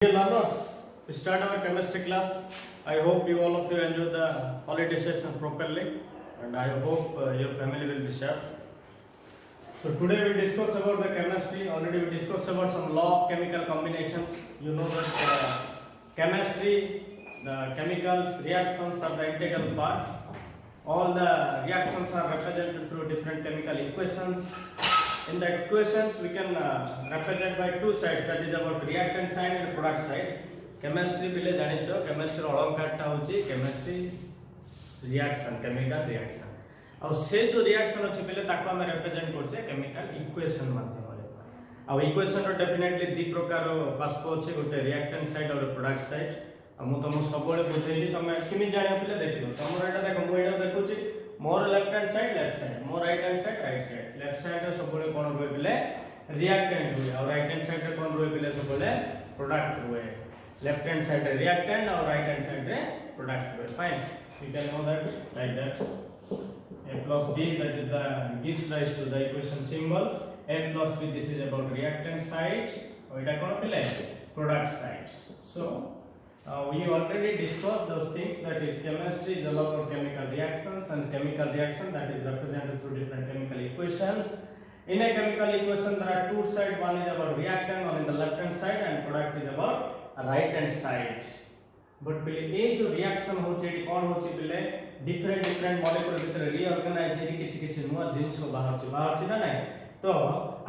Dear learners, we start our chemistry class. I hope you all of you enjoy the holiday session properly, and I hope your family will be safe. So today we discuss about the chemistry. Already we discussed about some law of chemical combinations. You know that chemistry, the chemicals, reactions are the integral part. All the reactions are represented through different chemical equations. In the equations we can represent by two sides, that is about reactant side and product side. Chemistry bile janicho, chemistry अलंकार टा होची chemistry reaction, chemical reaction. ଆଉ ସେ जो reaction अछि पहले ताको हम represent करछे chemical equation माध्यमरे. ଆଉ equation रो डेफिनेटली दी प्रकार बाष्प अछि, गोटे reactant side और product side. आ मु तुम सबले बुझेछि, तमे किमि जानियो पहले देखियो. तमरा एटा देखो, मु एटा देखुछि मोर लेफ्ट हैंड साइड, मोर right hand side, right side. Left side रे सबले कोन रोय पहले रिएक्टेंट हुए और राइट हैंड साइड रे कोन रोय पहले सबले प्रोडक्ट हुए. लेफ्ट हैंड साइड रे रिएक्टेंट और राइट हैंड साइड रे प्रोडक्ट हुए. Fine, you can know that like that. A plus B, that is the gives rise to the equation symbol. A plus B, this is about reactant side और एटा कोन पहले product side. So we already discussed those things, that is chemistry is all about chemical reactions, and chemical reaction that is represented through different chemical equations. In a chemical equation there are two sides, one is about reactant, one is the left hand side, and product is about right hand side. But पहले ये जो reaction होचे eighty कोन होचे पहले different molecule भीतर reorganize हेरी किछि नुवा जिंस बाहर ना नहीं. तो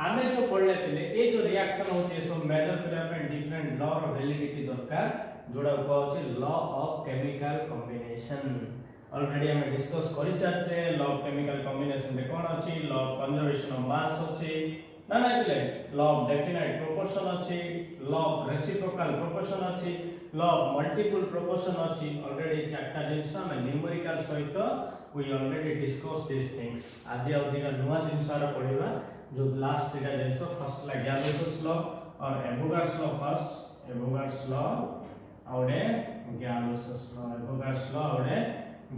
आमे जो पढ़ले पहले ये जो reaction होचे सो मेजर करबा पे different law of validity दरकार, जोड़ा हुआ होचे law of chemical combination. Already हम डिस्कस करि सारछे. लॉ ऑफ केमिकल कॉम्बिनेशन रे कोन अछि, law of conservation of mass अछि ना ना पहले लॉ ऑफ डेफिनाइट प्रोपोर्शन अछि, लॉ ऑफ रेसिप्रोकल प्रोपोर्शन अछि, लॉ ऑफ मल्टीपल प्रोपोर्शन अछि. ऑलरेडी चारटा जिंस हम न्यूमेरिकल सहित we already discuss this things. आज आ दिना नुवा जिंस आरो पढिबा जो लास्ट दिना जिंस फर्स्ट ला गैलोस लॉ और Avogadro's law. First Avogadro's law आउडे गैलोस लॉ, एवोगाड्स लॉ आउडे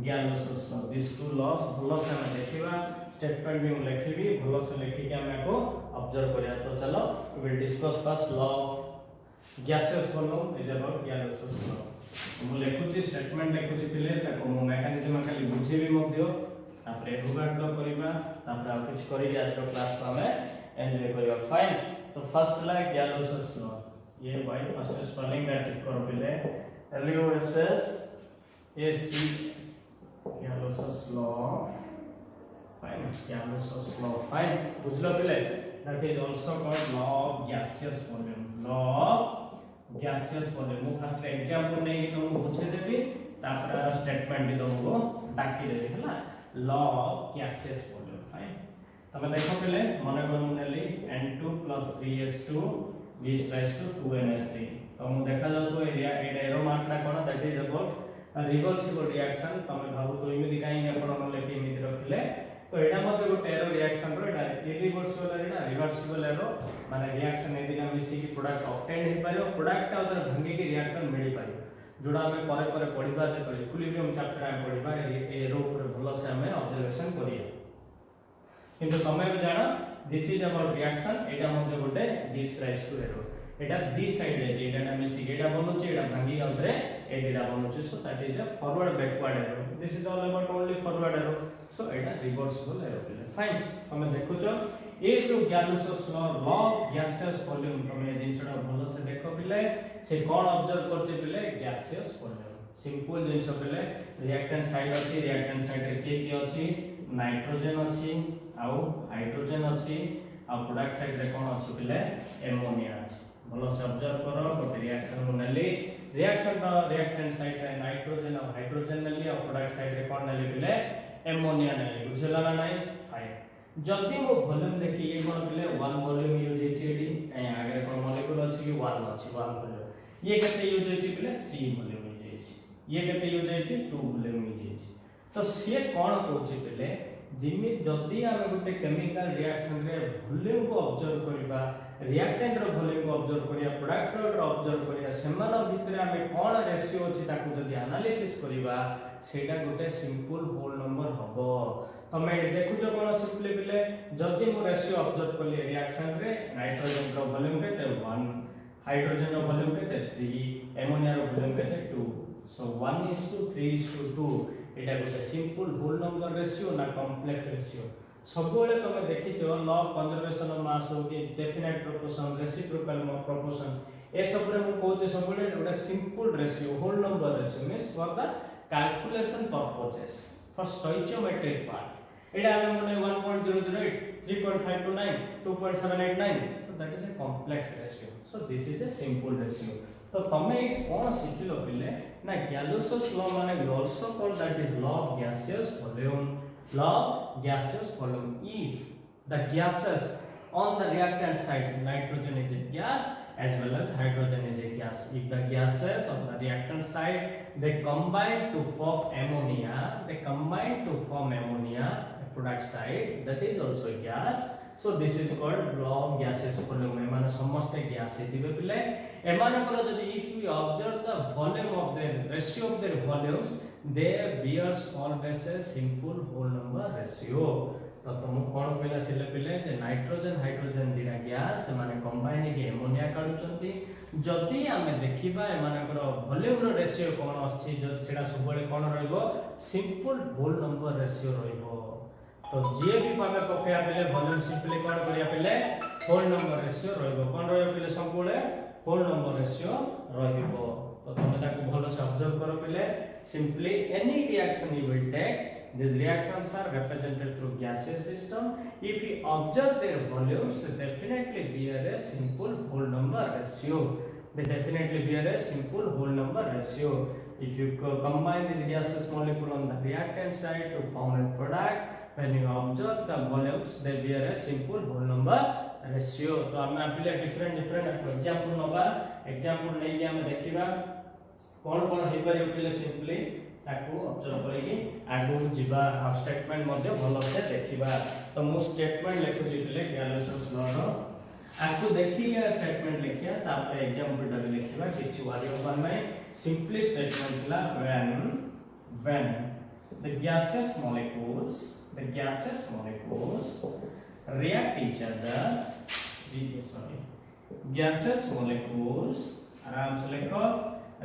Gay Lussac's law. This two laws भलो से हम देखिबा. स्टेटमेंट भी लिखिबी, भलो से लिखि के हम को ऑब्जर्व करिया. तो चलो we will discuss first law of gaseous volume is about Gay Lussac's law. मु लिखुची स्टेटमेंट लिखुची पहिले ताको मु मेकानिज्म खाली बुझेबी मध्य, तापर एवोगाड लॉ करिबा, तापर आ कुछ करि आज रो क्लास को हमें एन्जॉय करिबा. फाइन. तो फर्स्ट ला गैलोस लॉ. ये भाई फर्स्ट स्पेलिंग दैट करो पहले LUSS gallows law. Fine, gallows law. Fine, बुझलो पहले that is also called law of gaseous volume. Law of gaseous volume. मु फर्स्ट एग्जांपल नै कि तुम बुझे देबी, तापर स्टेटमेंट भी तुमको डाकी देबी हला. Law of gaseous volume. Fine, तमे देखो पहले माने को नेली N2 + 3S2 gives rise to 2NH3. तो मु देखा जाउ तो एरिया एरो मार्क ना कोन, that is about reversible reaction. तमे भाबु तो इमिति काई आपण न लेके इमिति रखले, तो एटा मते गोटे एरो रिएक्शन रो एटा इरिवर्सिबल एटा रिवर्सिबल एरो माने रिएक्शन ए दिन मिसी की प्रोडक्ट ऑब्टेन हे पारो, प्रोडक्ट आ उधर भांगी के रिएक्शन मिली पारो. जोडा हमें परे पढिबा जे तो इक्विलिब्रियम चैप्टर हम पढिबा एरो ऊपर भलो से हमें ऑब्जर्वेशन करिया. किंतु तमे भी जाना दिस इज अबाउट रिएक्शन. एटा मते गोटे gives rise to arrow. Etah the side रे जे एटा मिसी एटा बनुची, एटा भांगी आउथरे ए दिरा बनुची. So that is a forward backward arrow. This is all about only forward arrow. So एटा रिवर्सिबल एरो. फाइन, तमे देखुचो ए जो Gay Lussac's law of gaseous volume, तमे जिंसडा भलो से देखो पिले से कोन ऑब्जर्व करचे पिले गैसियस वॉल्यूम. सिंपल जिंस पिले रिएक्टेंट साइड अछि, रिएक्टेंट साइड रे के अछि, नाइट्रोजन अछि आउ हाइड्रोजन अछि, आ प्रोडक्ट साइड रे कोन अछि पिले एमोनिया अछि. भलो से ऑब्जर्व करो. गोटे रिएक्शन को नेली, रिएक्शन का रिएक्टेंट साइड रे नाइट्रोजन और हाइड्रोजन नेली, और प्रोडक्ट साइड रे कोन नेली पिले एमोनिया नेली. बुझला ना नहीं. फाइन, जल्दी वो वॉल्यूम देखि ये कोन पिले 1 वॉल्यूम यूज हेछि एडी. ए आगे कोन मॉलिक्यूल अछि कि 1 अछि, 1 वॉल्यूम. ये केते यूज हेछि पिले 3 वॉल्यूम यूज हेछि. ये केते यूज हेछि 2 वॉल्यूम यूज हेछि. तो से कोन कहछि पिले जिमि जदी हम गोटे केमिकल रिएक्शन रे वॉल्यूम को ऑब्जर्व करिबा, रिएक्टेंट रो वॉल्यूम को ऑब्जर्व करिया, प्रोडक्ट रो ऑब्जर्व करिया, सेमान भितरे हम कोन रेशियो अछि ताकू जदी एनालिसिस करिबा, सेटा गोटे सिंपल होल नंबर हबो. तमे देखुचो कोन सिंपली पिले जदी मु रेशियो ऑब्जर्व करली रिएक्शन रे नाइट्रोजन रो वॉल्यूम केते 1, हाइड्रोजन रो वॉल्यूम केते 3 एमोनिया रो वॉल्यूम केते 2 सो 1:3:2 एटा गोटे सिंपल होल नंबर रेशियो ना कॉम्प्लेक्स रेशियो सबोले तमे देखिचो law of conservation of mass हो कि डेफिनेट प्रोपोर्शन रेसिप्रोकल प्रोपोर्शन ए सब रे मु कहूचे सबोले गोटे simple ratio whole number ratio means for the calculation purposes for stoichiometric part एटा हम मने 1.008 3.529 2.789 तो that is a complex ratio so this is a simple ratio तो तमे कोन सिखिलो पिले ना गैलोसस लॉ माने we also call that is law of gaseous volume law of gaseous volume if the gases on the reactant side nitrogen is a gas as well as hydrogen is a gas if the gases on the reactant side they combine to form ammonia product side that is also a gas so this is called law of gaseous volume एमाने समस्त gas हेतिबे पिले एमाने करो जदि if we observe the volume of their ratio of their volumes they bears always a simple whole number ratio तो तुम कोन कहला सिले पिले जे नाइट्रोजन हाइड्रोजन दिना गैस एमाने कंबाइन के एमोनिया काढुचंती जदि आमे देखिबा एमानकर वॉल्यूम रो रेशियो कोन अछि जदि सेडा सबले कोन रहइबो सिंपल होल नंबर रेशियो रहइबो तो जे भी पाबे पकेया पिले वॉल्यूम सिंपली कोन करिया पिले होल नंबर रेशियो रहइबो कोन रहइबो पिले सबले होल नंबर रेशियो रहइबो तो तमे ताको भलो से ऑब्जर्व करो पिले simply any reaction you will take these reactions are represented through gaseous system if we observe their volumes definitely bear a simple whole number ratio they definitely bear a simple whole number ratio if you combine these gaseous molecule on the reactant side to form a product when you observe the volumes they bear a simple whole number ratio तो हम आपले different example नबा example नै के हम देखिबा कोन कोन हे पारे उठले सिंपली ताको ऑब्जर्व करिके आगु जिबा आ स्टेटमेंट मध्ये भलो से देखिबा तो मु स्टेटमेंट लेखु जिले गैलोसस लॉ रो आगु देखिया स्टेटमेंट लिखिया तापर एग्जांपल ड लिखिबा किछि वाली ओपन नै सिंपली स्टेटमेंट ला when the gaseous molecules react each other gaseous molecules आराम से लिखो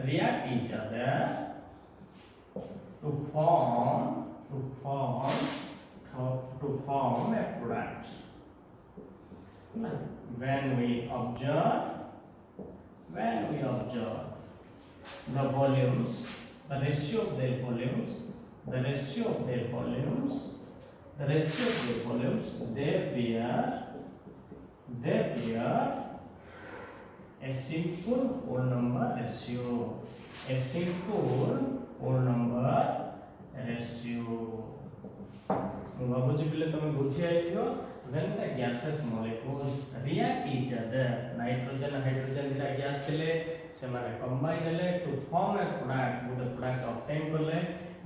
react each other to form a product when we observe the volumes the ratio of their volumes they bear a simple whole number ratio बाबूजी पिले तमे बुझी आइयो when the gaseous molecules react each other nitrogen hydrogen दिला gas थिले से माने combine हेले to form a product good product obtain करले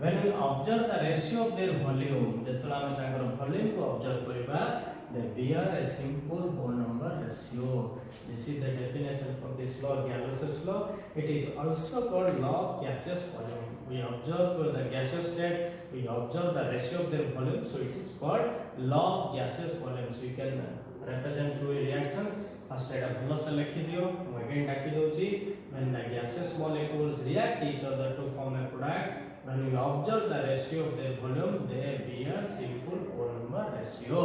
when we observe the ratio of their volume जेतला हम ताकर वॉल्यूम को ऑब्जर्व करबा they bear a simple whole number ratio this is the definition for this law Galois's law it is also called law of gaseous volume we observe the gaseous state we observe the ratio of their volume so it is called law of gaseous volume so you can represent through a reaction first eta bhalo se likhi diyo mo again daki doji when the gaseous molecules react each other to form a product when we observe the ratio of their volume they bear simple whole number ratio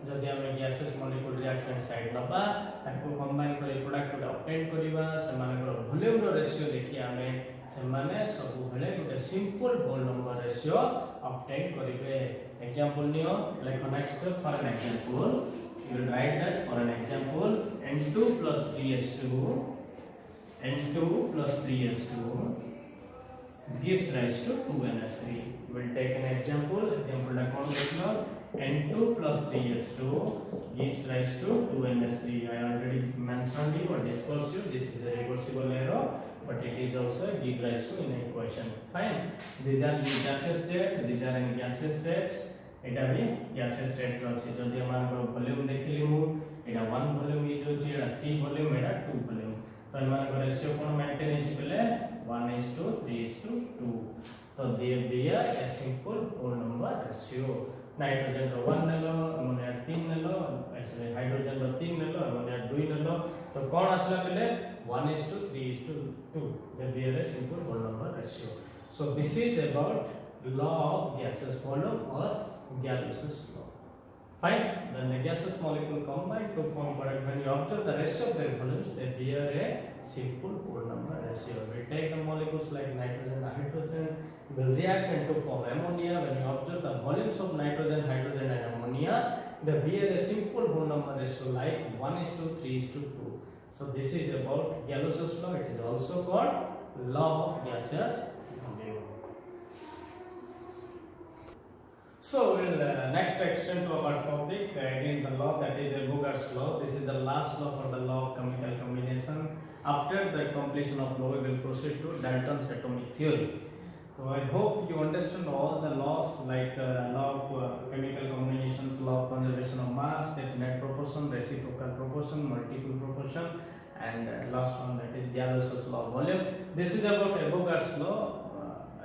जदि हम gases molecule reaction side नबा ताको combine करी product को obtain करिबा समानकर volume row ratio देखि हमें समाने सब भले गोटे simple whole number ratio obtain करिवे एग्जांपल नियो like next for an example you will write that for an example N2 + 3s2 gives rise to 2NH3 we will take an example la kon dekhlo N2 + 3s2 gives rise to 2NH3 I already mentioned you or discussed you this is a reversible error but it is also give rise to in a equation fine these are the gaseous state these are in gaseous state eta bhi gaseous state ro अछि जदि हम volume देखिली मु एटा 1 volume ये जो छी एटा 3 volume एटा 2 volume तो मान को रेशियो कोन मेंटेन अछि पले 1:3:2 तो they bear a simple whole number ratio nitrogen रो 1 नेलो अमोनिया 3 नेलो एक्चुअली हाइड्रोजन रो 3 नेलो अमोनिया 2 नेलो तो कोन आसला पले 1:3:2, the BRA simple whole number ratio. So this is about law of gaseous volume or Galus's law. Fine. When the gaseous molecule combine to form product, when you observe the ratio of their volumes, they bear a simple whole number ratio. We take the molecules like nitrogen and hydrogen, will react and to form ammonia. When you observe the volumes of nitrogen, hydrogen and ammonia, they bear a simple whole number ratio like 1:3:2. So this is about Galus's law. It is also called law of gaseous volume. So we'll next extend to our topic again the law, that is Avogadro's law. This is the last law for the law of chemical combination. After the completion of law, we will proceed to Dalton's atomic theory. So I hope you understand all the laws like law of chemical combinations, law of conservation of mass, definite proportion, reciprocal proportion, multiple proportion, and last one, that is Galus's law of volume. This is about Avogadro's law.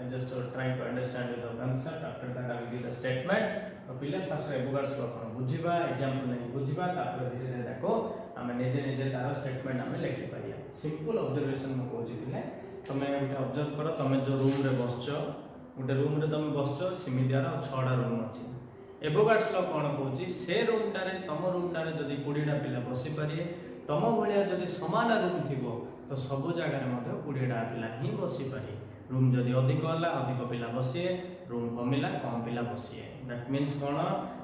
I just trying to understand the concept. After that I will give the statement. तो पिले first Avogadro's law कोन बुझिबा, example नहीं बुझिबा, तापर धीरे धीरे देखो हमें निजे निजे तार स्टेटमेंट हमें लिखि परिया. सिंपल ऑब्जर्वेशन मु कहूची पिले तमे उठे ऑब्जर्व करो, तमे जो रूम रे बसचो, उठे रूम रे तमे बसचो, सिमिदियार 6टा रूम अछि. Avogadro's law कोन कहूची से रूम टारे तम रूम टारे जदी 20टा पिला बसि परिए, तम भलिया जदी समान रूम थिबो तो सब जगह रे मते 20टा पिला ही बसि परिए. रूम जदि अधिक होला अधिक पिला बसिए, रूम कमिला कम पिला बसिए. दैट मीन्स कोन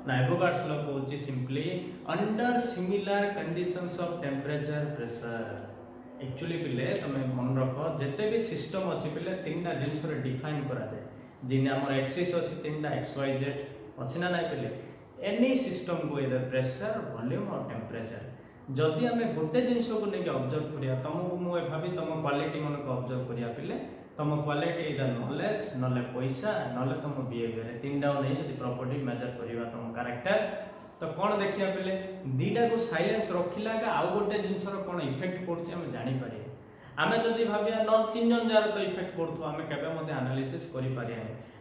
ना Avogadro's law कहूची simply under similar conditions of temperature pressure. Actually पिले समय मन रखो जते भी सिस्टम अछि पिले तीनटा जिंस रे डिफाइन करा जाय. जिने हमर एक्सिस अछि तीनटा XYZ अछि ना नै पिले. एनी सिस्टम को इधर प्रेशर, वॉल्यूम और टेंपरेचर. जदि हमें गोटे जिंस को लेके ऑब्जर्व करिया, तुमको मु भाबी तुम क्वालिटी मन को ऑब्जर्व करिया पिले, तुम क्वालिटी इधर नॉलेज नले पैसा नले तुम बिहेवियर तीनटा नहीं जदि प्रॉपर्टी मेजर करिवा तुम कैरेक्टर तो कोन देखिया पिले दीटा को साइलेंस रखिला का आउ गोटे जिंसर कोन इफेक्ट पड़छ हम जानि पारे. आमे जदि भाबिया न तीन जन जार तो इफेक्ट पड़थो आमे केबे मध्ये एनालिसिस करि पारिया.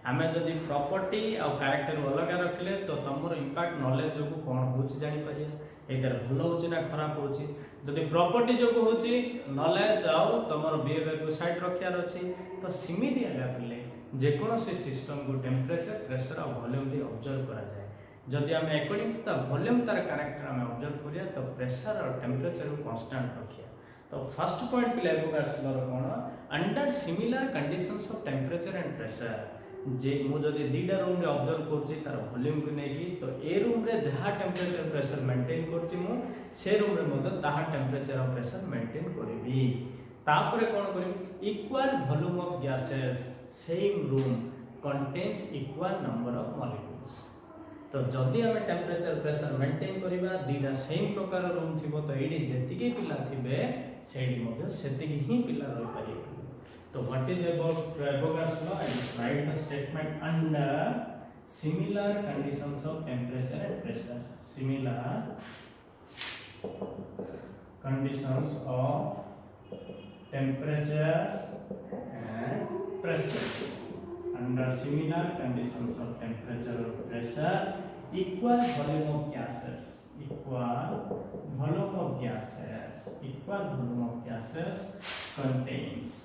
आमे जदि प्रॉपर्टी आ कैरेक्टर अलग रखले तो तमर इंपैक्ट नॉलेज जो कोन होछ जानि पारिया. इधर भलो होची ना खराब होची. जदि प्रॉपर्टी जो होची नॉलेज आउ तमर बिहेवियर को साइड रखियार अछि तो सिमिति आगा पिले जे कोनोसी सिस्टम को टेंपरेचर, प्रेशर और वॉल्यूम दे ऑब्जर्व करा जाय. जदि हम अकॉर्डिंग टू द वॉल्यूम तार कैरेक्टर हम ऑब्जर्व करिया तो प्रेशर और टेंपरेचर को कांस्टेंट रखिया. तो फर्स्ट पॉइंट पिले Avogadro's law कोन under similar conditions of temperature and pressure. जे मु जदि दीटा रूम रे ऑब्जर्व करछि तार वॉल्यूम को नेकी तो ए रूम रे जहा टेंपरेचर प्रेशर मेंटेन करछि मु से रूम रे मते ताहा टेंपरेचर और प्रेशर मेंटेन करबी. तापरे कोन करबी equal volume of gases same room contains equal number of molecules. तो जदि हमें टेंपरेचर प्रेशर मेंटेन करिबा दीटा सेम प्रकार रूम थिबो तो एडी जेतिके पिला थिबे सेडी मध्ये सेतिके ही पिला रहि परिबे. So what is about Avogadro's law? I just write the statement under similar conditions of temperature and pressure. Similar conditions of temperature and pressure. Under similar conditions of temperature or pressure, equal volume of gases. Equal volume of gases. Equal volume of gases contains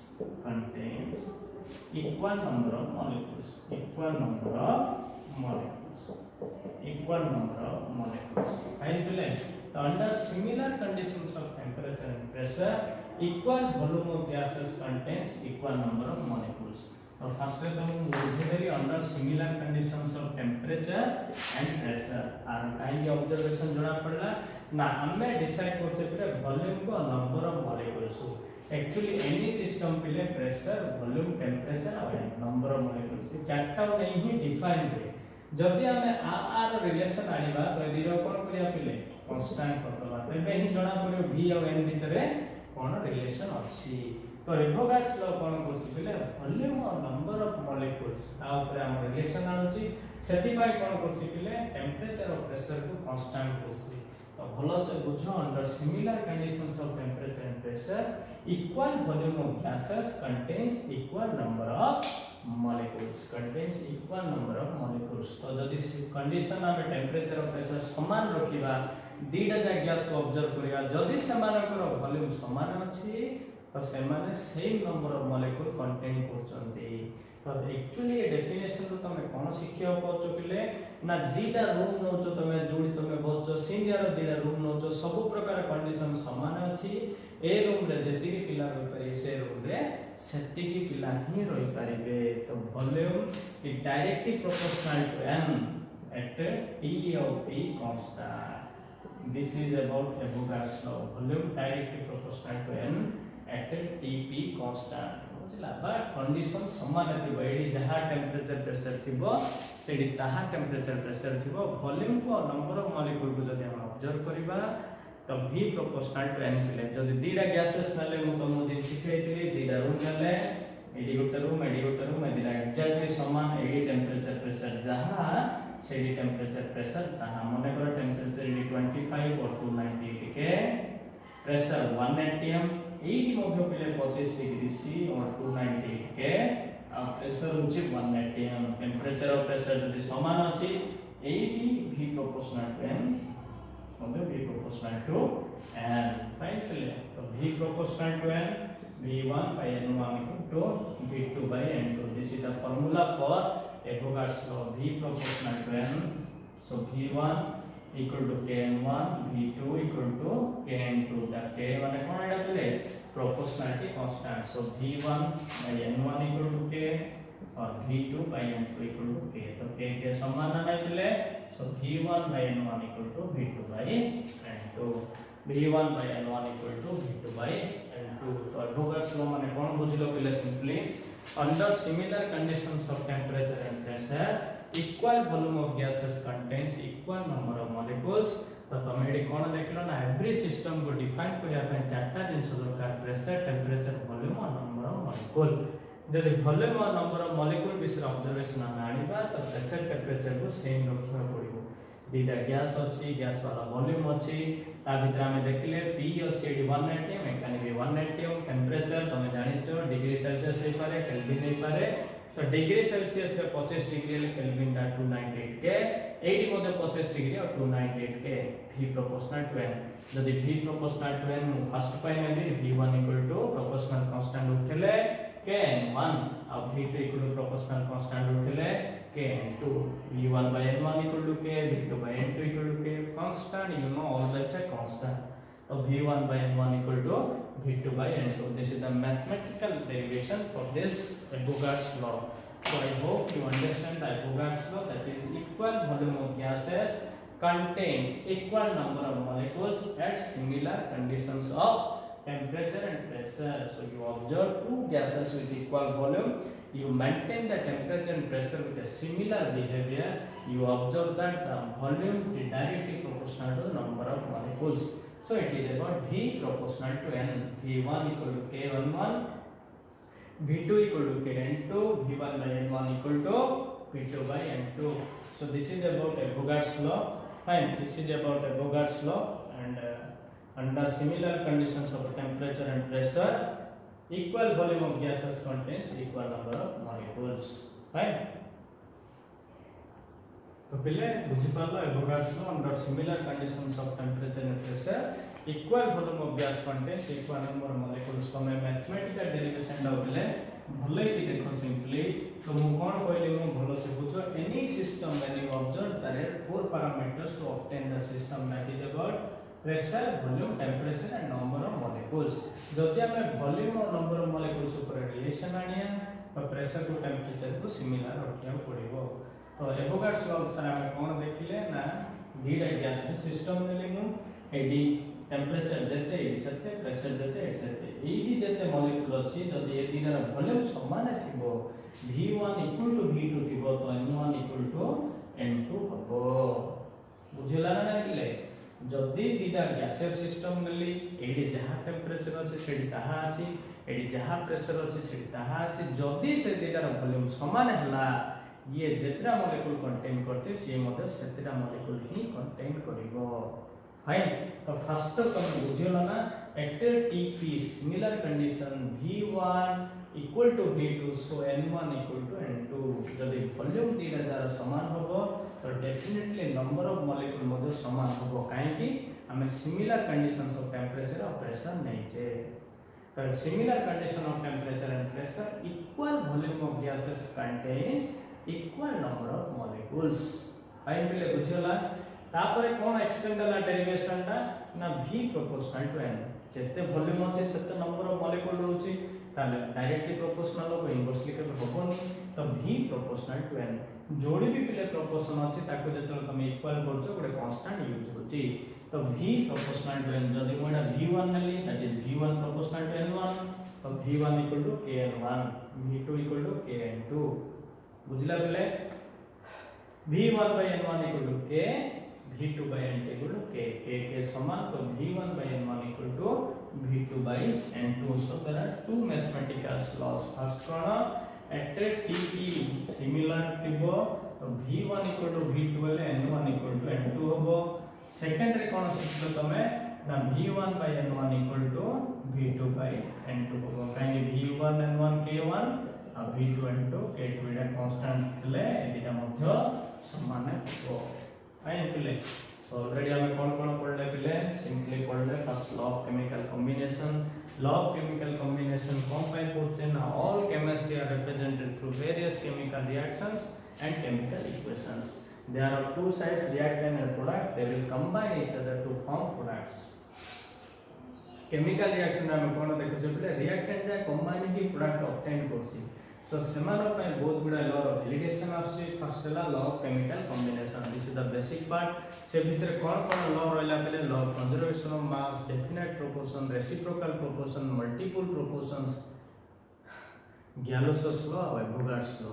equal number of molecules. Equal number of molecules. Equal number of molecules. So under similar conditions of temperature and pressure, equal volume of gases contains equal number of molecules. So first of all, under similar conditions of temperature and pressure, and kind of observation जोड़ा पड़ला ना हमें decide करते पूरे volume को number of molecules. Actually any system पे ले pressure, volume, temperature और नंबर ऑफ मॉलिक्यूल्स ये चारटा नहीं ही डिफाइन हुए. जदि हमें आर रिलेशन आनिबा तो एदिरो कोन करिया पिले कांस्टेंट करतबा तबे ही जणा पड़ियो v और n भितरे कोन रिलेशन अछि. तो Avogadro's law कोन करछि पिले वॉल्यूम और नंबर ऑफ मॉलिक्यूल्स आ ऊपर हम रिलेशन आनुछि सेति पाई कोन करछि पिले टेंपरेचर और प्रेशर को कांस्टेंट करछि. तो भलो से बुझो under similar conditions of temperature and pressure equal volume of gases contains equal number of molecules. Contains equal number of molecules. तो जदि कंडीशन में टेंपरेचर और प्रेशर समान रखिबा दीटा जा गैस को ऑब्जर्व करिया जदि सेमानकर वॉल्यूम समान अछि तो सेमाने same number of molecule contain करचंती तो एक्चुअली ये डेफिनेशन तो तमे कोन शिखियो पछो पिले ना दीटा रूम नोचो तमे जोडी तमे बसचो सीनियर दीटा रूम नोचो सब प्रकार कंडीशन समान अछि ए रूम रे जति पिला होई पारे से रूम रे सेति की पिला ही रही पारिबे तो volume is directly proportional to n at t of p constant this is about Avogadro's law volume directly proportional to n at Tp constant बुझला बा कंडीशन समान थिबो एडी जहा टेंपरेचर प्रेशर थिबो सेडी ताहा टेंपरेचर प्रेशर थिबो वॉल्यूम को number of molecule को जदि हम ऑब्जर्व करबा तो v प्रोपोर्शनल टू n पिले जदि दीडा गैसेस नले मु तुमको जे सिखाइतिली दीडा रूम नले एडी गोटे रूम एडीडा एक्जेक्टली समान एडी टेंपरेचर प्रेशर जहा सेडी टेंपरेचर प्रेशर ताहा मने कर टेंपरेचर एडी 25 और 298 के प्रेशर 1 atm 80 मध्य पिले 25 डिग्री C और 298 के प्रेशर होची 1 atm टेंपरेचर और प्रेशर जदि समान अछि 80 v प्रोपोर्शनल टू n मतलब v proportional to n fine पिले तो v proportional to n v1 by n1 equal to v2 by n2 this is the formula for Avogadro's law v proportional to n so v1 equal to kn1 v2 equal to kn2 the k माने कोन एटा पिले proportionality constant so v1 by n1 equal to k और v2 by n2 equal to k तो k के समान नहीं पिले so v1 by n1 equal to v2 by n2 v1 by n1 equal to v2 by n2 तो Avogadro's law माने कोन बुझिलो पिले simply under similar conditions of temperature and pressure equal volume of gases contains equal number of molecules तो तमे AD कोन देखलो ना every system को define करिया पे चारटा जिंस दरकार प्रेशर टेंपरेचर वॉल्यूम और नंबर ऑफ मॉलिक्यूल जदि वॉल्यूम और नंबर ऑफ मॉलिक्यूल विषय ऑब्जर्वेशन आनिबा तो प्रेशर टेंपरेचर को सेम रखिबा पड़िबो दीटा गैस अछि गैस वाला वॉल्यूम अछि ता भीतर हमें देखले p अछि एडी 1 atm एकानी भी 1 atm टेंपरेचर तमे जानिचो डिग्री सेल्सियस हे पारे केल्विन हे पारे तो डिग्री सेल्सियस रे 25 डिग्री ले केल्विन दा 298 के 80 मध्ये 25 डिग्री और 298 के v प्रोपोर्शनल टू n जदि v proportional to n first पाइ नेली v1 equal to proportional constant उठले kn1 और v2 equal to proportional constant उठले kn2 v1 by n1 equal to k v2 by n2 equal to k constant you know always a constant so v1 by n1 equal to v2 by n2 this is the mathematical derivation for this Avogadro's law so I hope you understand the Avogadro's law that is equal volume of gases contains equal number of molecules at similar conditions of temperature and pressure so you observe two gases with equal volume you maintain the temperature and pressure with a similar behavior you observe that the volume is directly proportional to the number of molecules so it is about v proportional to n v1 equal to k11 v2 equal to kn2 v1 by n1 equal to v2 by n2 so this is about Avogadro's law fine this is about Avogadro's law and under similar conditions of temperature and pressure equal volume of gases contains equal number of molecules fine तो पहले बुझि पालो Avogadro's law under similar conditions of temperature and pressure equal volume of gas contains equal number of molecules तो मैं mathematical derivation दा बोले भले की देखो सिंपली तो मु कोन कहले मु भलो से बुझो any system when you observe there are four parameters to obtain the system that is about pressure volume temperature and number of molecules जदि हमें वॉल्यूम और नंबर ऑफ मॉलिक्यूल्स ऊपर रिलेशन आनिया तो प्रेशर को टेंपरेचर को सिमिलर रखिया पड़िबो तो Avogadro's law sir हमें कोन देखिले ना दीडा गैस सिस्टम नेली मु एडी टेंपरेचर जते सते प्रेशर जते सते एडी जते मॉलिक्यूल अछि जदि ए दीडा वॉल्यूम समान थिबो v1 इक्वल टू v2 थिबो तो n1 इक्वल टू n2 हबो बुझिला ना किले जदि दीटा गैसेस सिस्टम नेली एडी जहा टेंपरेचर अछि सेडी ताहा अछि एडी जहा प्रेशर अछि सेडी ताहा अछि जदि से दीटार वॉल्यूम समान हला ये जेतरा मॉलिक्यूल कंटेन करछि से मते सेतरा मॉलिक्यूल ही कंटेन करिवो फाइन तो फर्स्ट तो तुम बुझियो ना at Tp similar condition v1 equal to v2 so n1 equal to n2 जदि वॉल्यूम दीटा जरा समान होबो तो डेफिनेटली नंबर ऑफ मॉलिक्यूल मध्ये समान होबो काहे कि हमें सिमिलर कंडीशंस ऑफ टेम्परेचर और प्रेशर नहीं छे। तो similar condition of temperature and pressure equal volume of gases contains equal number of molecules. Fine पिले बुझियला। तापर कोन एक्सटेंड ला डेरिवेशन टा ना v प्रोपोर्शनल टू n। जेते वॉल्यूम अछि सेते नंबर ऑफ मॉलिक्यूल रहउछि ताले डायरेक्टली प्रोपोर्शनल हो इनवर्सली केबे होबोनी। तो v प्रोपोर्शनल टू n जोड़ी भी पिले प्रोपोर्शन अछि ताको जेतल तुम इक्वल करछो गोटे कांस्टेंट यूज होछि। तो v प्रोपोर्शनल टू n जदी मोडा v1 नेली that is v1 proportional to n1। तो v1 equal to kn1 v2 equal to kn2। बुझला पिले v1 by n1 equal to k v2 by n2 equal to k समान। तो v1 by n1 equal to v2 by n2। So there are two mathematical laws. First one at t similar थिबो तो v1 equal to v2 ले n1 equal to n2 होबो। Second रे कोन सिखलो तमे ना v1 by n1 equal to v2 by n2 होबो। काहे v1 n1 k1 और v2 n2 k2 एटा कांस्टेंट ले एटा मध्य समान हो। फाइन पिले। सो ऑलरेडी हमें कौन पढ़ले पिले सिंपली पढ़ले first law of chemical combination. Law of chemical combination कौन पाई पढ़छे ना all chemistry are represented through various chemical reactions and chemical equations. There are two sides reactant and product, they will combine each other to form products. Chemical reaction में कोन देखछ पिले reactant जा combine ही product obtain करछि। सो सेमान पे बहुत गुडा law of validation आछि। First ला law of chemical combination this is the basic part. से भीतर कोन लॉ रहला पले law of conservation of mass, definite proportion, reciprocal proportion, multiple proportions, Gay Lussac's law और एवोगाड्स लॉ।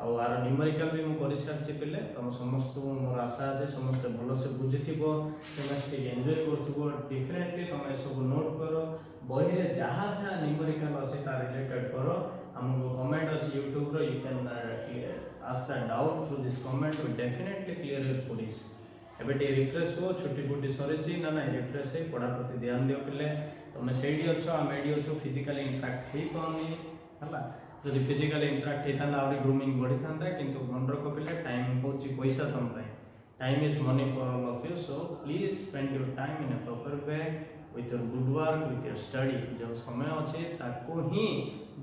और आर न्यूमेरिकल भी मु करि सारछि पिले तम समस्त मोर आशा আছে समस्त भलो से बुझिथिबो केमिस्ट्री एन्जॉय करथिबो। डेफिनेटली तम ए सब नोट करो बही रे जहा जहा न्यूमेरिकल अछि ता रिलेटेड करो। हमको कमेंट अछि YouTube रो you can ask the doubt through this comment we definitely clear your queries. एबे टे रिफ्रेश हो छुट्टी बुट्टी सरेछि ना ना रिफ्रेश हे पढ़ा प्रति ध्यान दियो पिले। तमे सेडी अछो आ मेडी अछो फिजिकली इंटरैक्ट हे पानी हला जदि फिजिकली इंटरैक्ट हेता आउरी ग्रूमिंग बढ़ी थांता किंतु मन रखो पिले टाइम होची पैसा तम पाए। Time is money for all of you. So please spend your time in a proper way with your good work with your study. जो समय अछि ताको ही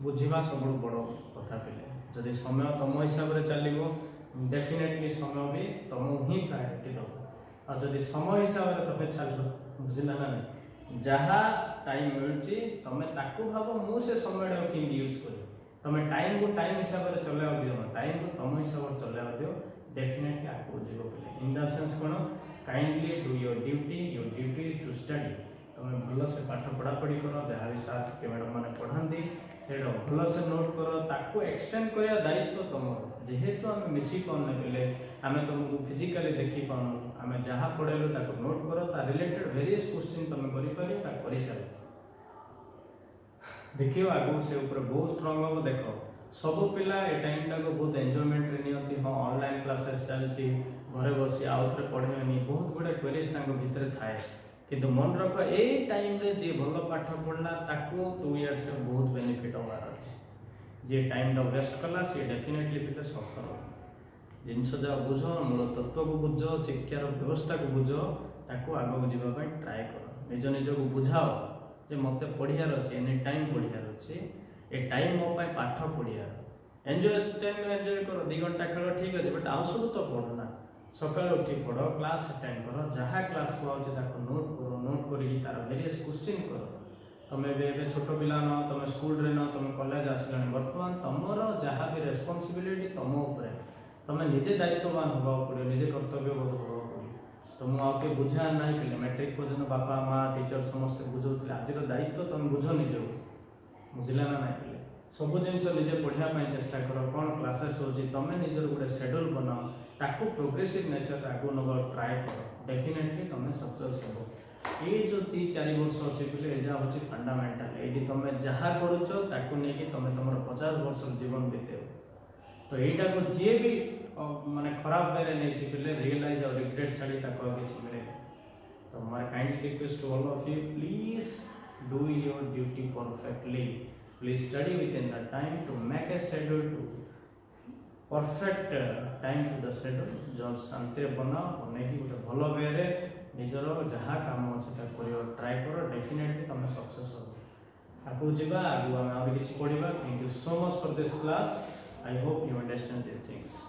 बुझिबा सब बड़ कथा पिले। जदि समय तम हिसाब रे चलिबो डेफिनेटली समय भी तम ही प्रायोरिटी दबो। आ जदि समय हिसाब रे तबे चललो बुझिला ना नहीं जहा टाइम मिलची तमे ताको भाबो मु से समय रे किन यूज करी। तमे टाइम को टाइम हिसाब रे चलाओ दियो ना टाइम को तम हिसाब रे चलाओ दियो डेफिनेटली आको जीवो पिले। इन द सेंस कोन kindly do your duty to study. तमे भलो से पाठ पढ़ा पढ़ी करो जहा भी साथ के मैडम माने पढ़ांदी सेडो भलो से नोट करो ताको एक्सटेंड करिया दायित्व तमरो। जेहेतु हम मिसी कोन ने पिले हमें तुमको फिजिकली देखि पानो हमें जहा पढ़ेलो ताको नोट करो ता रिलेटेड वेरियस क्वेश्चन तमे करि पारियो ता करि चलो। देखियो आगु से ऊपर बहुत स्ट्रांग हो। देखो सब पिला ए टाइम टा को बहुत एन्जॉयमेंट रे नियति। हां ऑनलाइन क्लासेस चलची घरे बसी आउथरे पढेनी बहुत गुडे क्वेरीज तांको भीतर थाए किंतु मन रखो ए टाइम रे जे भलो पाठ पढला ताको 2 इयर्स रे बहुत बेनिफिट होवार अछि। जे टाइम टा वेस्ट कला से डेफिनेटली पिले सफर हो। जिनस जा बुझो मूल तत्व को बुझो शिक्षा रो व्यवस्था को बुझो ताको आगो जीवा पय ट्राई करो। निज निज को बुझाओ जे मते पढियार अछि एनी टाइम पढियार अछि ए टाइम मो पय पाठ पढियार एन्जॉय टाइम एन्जॉय करो 2 घंटा खेलो ठीक अछि बट आउ सब तो पढो ना सकाळ उठी पढो क्लास अटेंड करो जहा क्लास को अछि ताको नोट करो नोट करी तार वेरियस क्वेश्चन करो। तमे बे छोटो पिला न तमे स्कूल रे न तमे कॉलेज आसलानी वर्तमान तमरो जहा भी रिस्पांसिबिलिटी तम ऊपर तमे निजे दायित्ववान होबा पड़े निजे कर्तव्यबोध होबा पड़े। तो मु आके बुझा नाही पिले मैट्रिक पर्यंत बापा माँ टीचर समस्त बुझौथिले आज दायित्व तुम बुझ निज बुझला ना नहीं पिले सब जिन निजे पढ़िया चेष्टा कर कौन क्लासेस होची तमे निजर गोटे शेड्यूल बनाओ ताको प्रोग्रेसिव नेचर आगु नब ट्राए कर डेफिनेटली तमे सक्सेस हो। ये जो 3-4 वर्ष अच्छे पिले एजा होची फंडामेंटल एडी तमे जहा करूचो ताको नेकी तमे तमर 50 वर्ष जीवन बितेओ। तो एटा को जे भी माने खराब बेरे नै छि पिले रियलाइज और रिग्रेट छाड़ी ताको आगे छि मिले। तो my kindly request to all of you please do your duty perfectly. Please study within the time to make a schedule to perfect time to the schedule जो शांति बनाओ बने कि गोटे भलो वे रे निजर जहाँ काम अच्छे ट्राए कर डेफिनेटली तुम सक्सेस हो आगू जावा आगू आम किसी पढ़ा thank you so much for this class I hope you understand this things